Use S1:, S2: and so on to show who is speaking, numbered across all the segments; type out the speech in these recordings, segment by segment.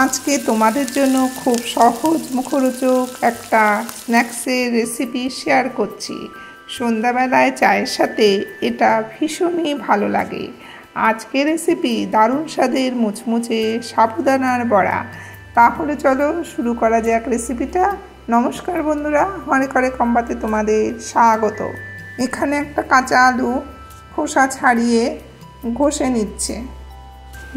S1: আজকে তোমাদের জন্য খুব সহজ মুখরোচক একটা স্ন্যাক্সের রেসিপি শেয়ার করছি। সন্ধ্যাবেলায় চায়ের সাথে এটা ভীষণই ভালো লাগে। আজকের রেসিপি দারুণ স্বাদের মুচমুচে সাবুদানার বড়া। তাহলে চলো শুরু করা যাক রেসিপিটা। নমস্কার বন্ধুরা, হরেক কম্বাতে তোমাদের স্বাগত। এখানে একটা কাঁচা আলু খোসা ছাড়িয়ে ঘষে নিচ্ছে।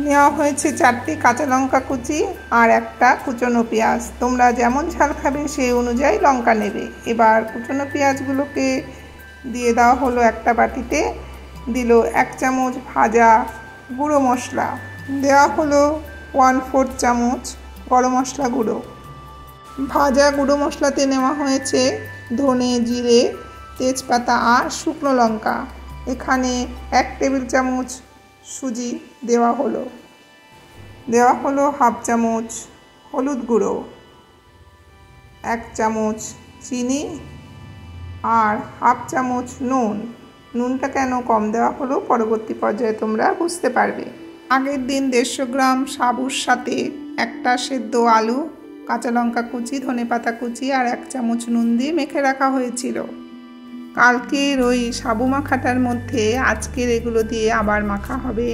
S1: নেওয়া হয়েছে 4টে কাঁচা লঙ্কা কুচি আর একটা কুচনো পেঁয়াজ। তোমরা যেমন ঝাল খাবে সেই অনুযায়ী লঙ্কা নেবে। এবার কুচনো পেঁয়াজগুলোকে দিয়ে দেওয়া হলো একটা বাটিতে। দিল 1 চামচ ভাজা গুঁড়ো মশলা, দেওয়া হলো 1/4 চামচ গরম মশলা গুঁড়ো। ভাজা গুঁড়ো মশলাতে নেওয়া হয়েছে ধনে, জিরে, তেজপাতা আর শুকনো লঙ্কা। এখানে 1 টেবিল চামচ সুজি দেওয়া হলো 1/2 চামচ হলুদ গুঁড়ো, 1 চামচ চিনি আর 1/2 চামচ নুন। নুনটা কেন কম দেওয়া হলো পরবর্তী পর্যায়ে তোমরা বুঝতে পারবে। আগের দিন 150 গ্রাম সাবুর সাথে একটা সেদ্ধ আলু, কাঁচা লঙ্কা কুচি, ধনেপাতা কুচি আর 1 চামচ নুন দিয়ে মেখে রাখা হয়েছিল। কালকের ওই সাবু মাখাটার মধ্যে আজকের এগুলো দিয়ে আবার মাখা হবে।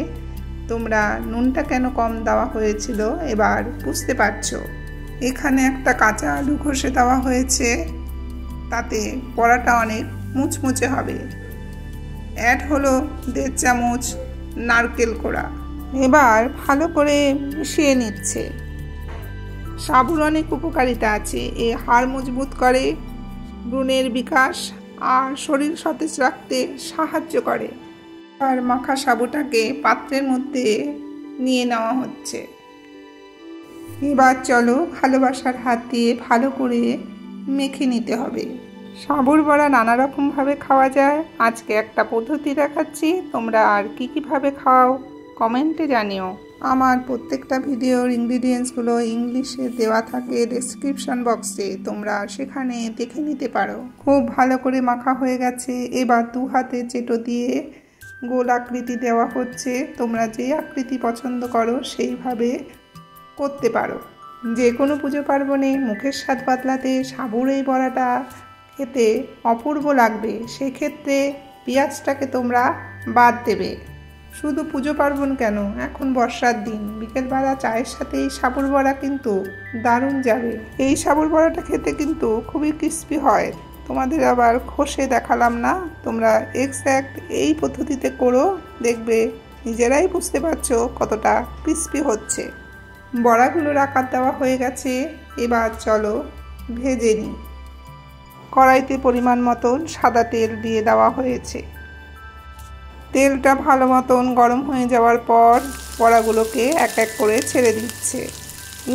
S1: তোমরা নুনটা কেন কম দেওয়া হয়েছিল এবার বুঝতে পারছো। এখানে একটা কাঁচা আলু ঘষে দেওয়া হয়েছে, তাতে বড়াটা অনেক মুচমুচে হবে। অ্যাড হলো 1.5 চামচ নারকেল কোড়া। এবার ভালো করে মিশিয়ে নিচ্ছে। সাবুর অনেক উপকারিতা আছে। এ হাড় মজবুত করে, ভ্রূণের বিকাশ আর শরীর সতেজ রাখতে সাহায্য করে। আর মাখা সাবুটাকে পাত্রের মধ্যে নিয়ে নেওয়া হচ্ছে। এবার চলো ভালোবাসার হাত দিয়ে ভালো করে মেখে নিতে হবে। সাবুর বড়া নানা রকমভাবে খাওয়া যায়। আজকে একটা পদ্ধতি দেখাচ্ছি, তোমরা আর কীভাবে খাও কমেন্টে জানিও। আমার প্রত্যেকটা ভিডিওর ইনগ্রিডিয়েন্টসগুলো ইংলিশে দেওয়া থাকে ডেসক্রিপশন বক্সে, তোমরা সেখানে দেখে নিতে পারো। খুব ভালো করে মাখা হয়ে গেছে। এবার 2 হাতে চেটো দিয়ে গোল আকৃতি দেওয়া হচ্ছে। তোমরা যে আকৃতি পছন্দ করো সেইভাবে করতে পারো। যে কোনো পুজো পার্বণে মুখের স্বাদ বদলাতে সাবুর এই বড়াটা খেতে অপূর্ব লাগবে। সেক্ষেত্রে পেঁয়াজটাকে তোমরা বাদ দেবে। শুধু পুজো পার্বণ কেন, এখন বর্ষার দিন বিকেলবেলা চায়ের সাথে এই সাবুর বড়া কিন্তু দারুণ যাবে। এই সাবুর বড়াটা খেতে কিন্তু খুবই ক্রিস্পি হয়। তোমাদের আবার ঘষে দেখালাম না, তোমরা এক্স্যাক্ট এই পদ্ধতিতে করো, দেখবে নিজেরাই বুঝতে পারছো কতটা ক্রিস্পি হচ্ছে। বড়াগুলোর আকার দেওয়া হয়ে গেছে। এবার চলো ভেজে নিই। কড়াইতে পরিমাণ মতন সাদা তেল দিয়ে দেওয়া হয়েছে। তেলটা ভালো মতন গরম হয়ে যাওয়ার পর বড়াগুলোকে এক এক করে ছেড়ে দিচ্ছে।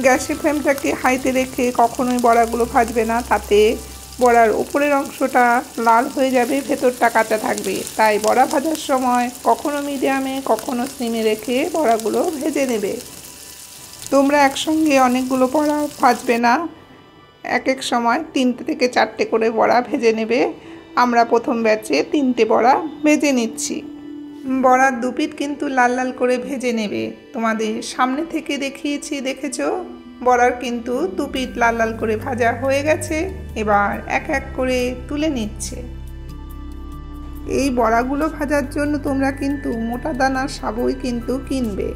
S1: গ্যাসের ফ্লেমটাকে হাইতে রেখে কখনোই বড়াগুলো ভাজবে না, তাতে বড়ার উপরের অংশটা লাল হয়ে যাবে, ভেতরটা কাঁচা থাকবে। তাই বড়া ভাজার সময় কখনো মিডিয়ামে কখনো সিমে রেখে বড়াগুলো ভেজে নেবে। তোমরা একসঙ্গে অনেকগুলো বড়া ভাজবে না, এক সময় 3টে থেকে 4টে করে বড়া ভেজে নেবে। আমরা প্রথম ব্যাচে 3টে বড়া ভেজে নিচ্ছি। বড়ার 2 পিঠ কিন্তু লাল লাল করে ভেজে নেবে। তোমাদের সামনে থেকে দেখিয়েছি, দেখেছো বড়ার কিন্তু 2 পিঠ লাল লাল করে ভাজা হয়ে গেছে। এবার এক এক করে তুলে নিচ্ছে। এই বড়াগুলো ভাজার জন্য তোমরা কিন্তু মোটা দানার সাবুই কিন্তু কিনবে।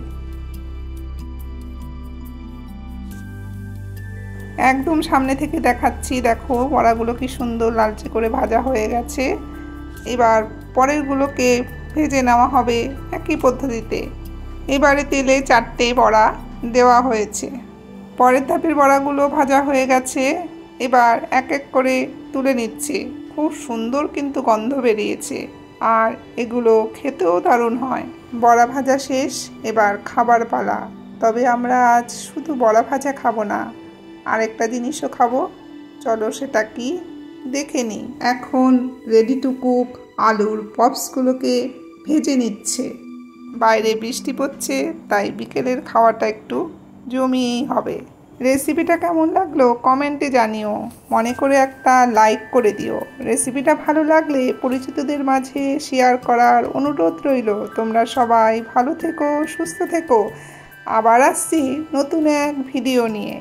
S1: একদম সামনে থেকে দেখাচ্ছি, দেখো বড়াগুলো কি সুন্দর লালচে করে ভাজা হয়ে গেছে। এবার পরেরগুলোকে ভেজে নেওয়া হবে একই পদ্ধতিতে। এবারে তেলে 4টে বড়া দেওয়া হয়েছে। পরের ধাপের বড়াগুলো ভাজা হয়ে গেছে। এবার এক এক করে তুলে নিচ্ছে। খুব সুন্দর কিন্তু গন্ধ বেরিয়েছে আর এগুলো খেতেও দারুণ হয়। বড়া ভাজা শেষ, এবার খাবার পালা। তবে আমরা আজ শুধু বড়া ভাজা খাবো না, আরেকটা জিনিসও খাবো। চলো সেটা কি দেখে নিই। এখন রেডি টু কুক আলুর পপসগুলোকে ভেজে নিচ্ছে। বাইরে বৃষ্টি পড়ছে, তাই বিকেলের খাওয়াটা একটু জমিয়েই হবে। রেসিপিটা কেমন লাগলো কমেন্টে জানিও। মনে করে একটা লাইক করে দিও। রেসিপিটা ভালো লাগলে পরিচিতদের মাঝে শেয়ার করার অনুরোধ রইল। তোমরা সবাই ভালো থেকো, সুস্থ থেকো। আবার আসছি নতুন এক ভিডিও নিয়ে।